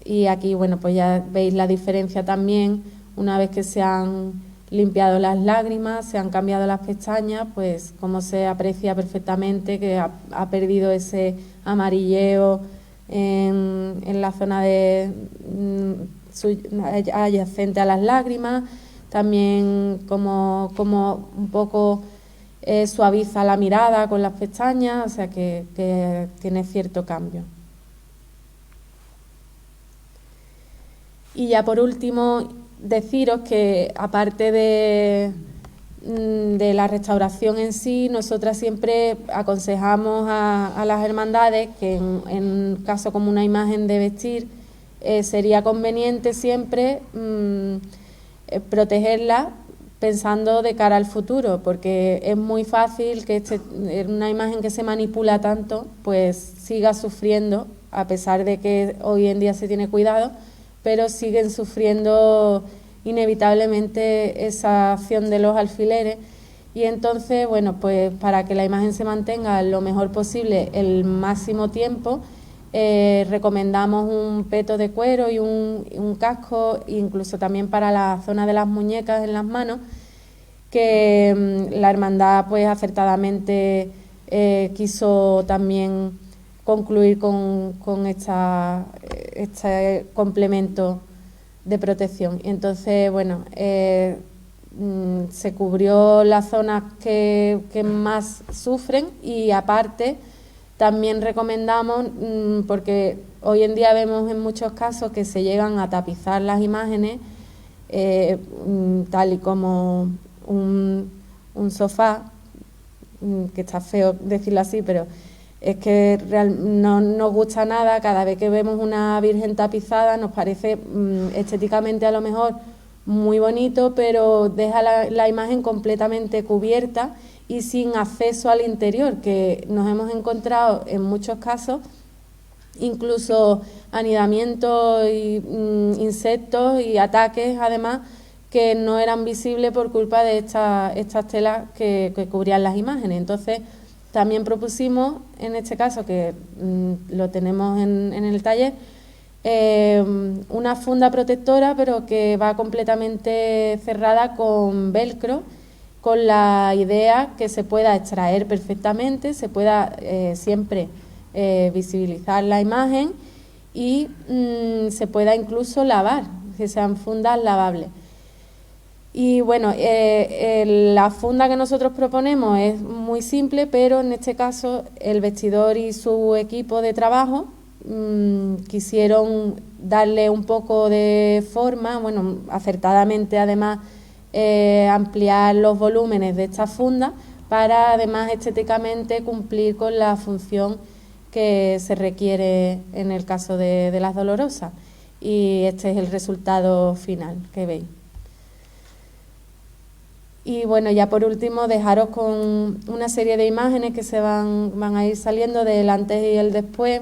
Y aquí, bueno, pues ya veis la diferencia también. Una vez que se han limpiado las lágrimas, se han cambiado las pestañas, pues como se aprecia perfectamente que ha perdido ese amarilleo en la zona adyacente a las lágrimas. También como un poco suaviza la mirada con las pestañas, o sea que tiene cierto cambio. Y ya por último, deciros que aparte de la restauración en sí, nosotras siempre aconsejamos a las hermandades que en caso como una imagen de vestir, sería conveniente siempre protegerla pensando de cara al futuro, porque es muy fácil que una imagen que se manipula tanto pues siga sufriendo, a pesar de que hoy en día se tiene cuidado, pero siguen sufriendo inevitablemente esa acción de los alfileres. Y entonces, bueno, pues para que la imagen se mantenga lo mejor posible el máximo tiempo, recomendamos un peto de cuero y un casco, incluso también para la zona de las muñecas en las manos, que la hermandad pues acertadamente quiso también concluir con este complemento de protección. Entonces, bueno, se cubrió las zonas que más sufren y aparte también recomendamos, porque hoy en día vemos en muchos casos que se llegan a tapizar las imágenes tal y como un sofá, que está feo decirlo así, pero es que no nos gusta nada. Cada vez que vemos una virgen tapizada nos parece estéticamente a lo mejor muy bonito, pero deja la imagen completamente cubierta y sin acceso al interior, que nos hemos encontrado en muchos casos incluso anidamientos y insectos y ataques además que no eran visibles por culpa de estas telas que cubrían las imágenes. Entonces también propusimos, en este caso, que lo tenemos en el taller, una funda protectora, pero que va completamente cerrada con velcro, con la idea que se pueda extraer perfectamente, se pueda siempre visibilizar la imagen y se pueda incluso lavar, que sean fundas lavables. Y bueno, la funda que nosotros proponemos es muy simple, pero en este caso el vestidor y su equipo de trabajo quisieron darle un poco de forma, bueno, acertadamente además, ampliar los volúmenes de esta funda para además estéticamente cumplir con la función que se requiere en el caso de las dolorosas. Y este es el resultado final que veis. Y bueno, ya por último dejaros con una serie de imágenes que se van a ir saliendo del antes y el después,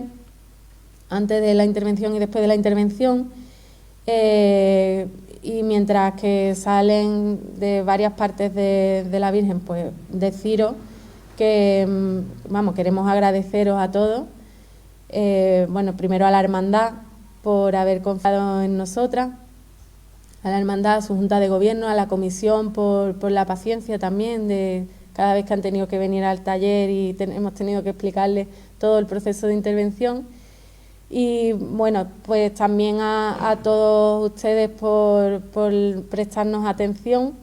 antes de la intervención y después de la intervención. Y mientras que salen de varias partes de la Virgen, pues deciros que, queremos agradeceros a todos, bueno, primero a la Hermandad por haber confiado en nosotras, a la Hermandad, a su Junta de Gobierno, a la Comisión por la paciencia también de cada vez que han tenido que venir al taller y hemos tenido que explicarles todo el proceso de intervención. Y bueno, pues también a todos ustedes por prestarnos atención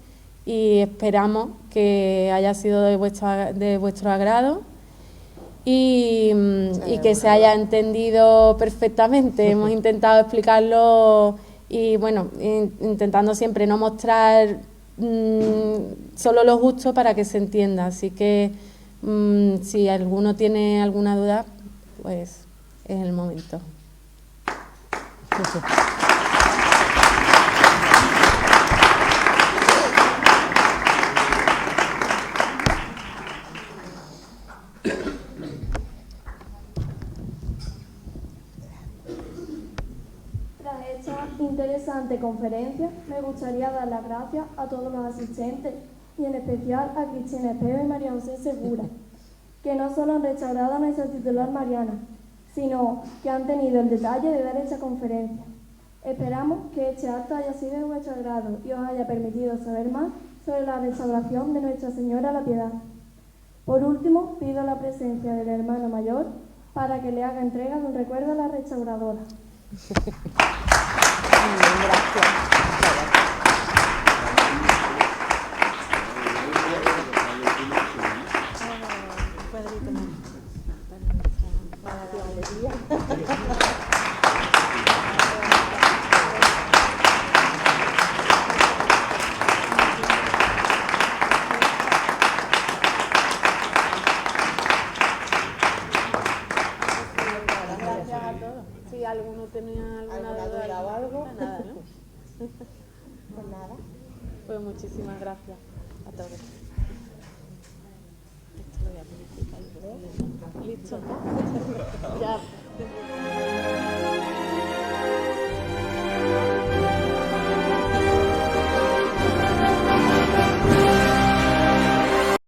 y esperamos que haya sido de vuestro agrado y que se haya entendido perfectamente. Hemos intentado explicarlo y bueno, intentando siempre no mostrar solo lo justo para que se entienda. Así que si alguno tiene alguna duda, pues es el momento. Tras esta interesante conferencia, me gustaría dar las gracias a todos los asistentes y en especial a Cristina Espejo y María José Segura, que no solo han restaurado a nuestra titular Mariana, sino que han tenido el detalle de dar esta conferencia. Esperamos que este acto haya sido de vuestro agrado y os haya permitido saber más sobre la restauración de Nuestra Señora la Piedad. Por último, pido la presencia del hermano mayor para que le haga entrega de un recuerdo a la restauradora. Si alguno tenía alguna duda o algo, nada, ¿no? Pues nada. Pues muchísimas gracias a todos. Esto lo voy a publicar. ¿Listo? Ya.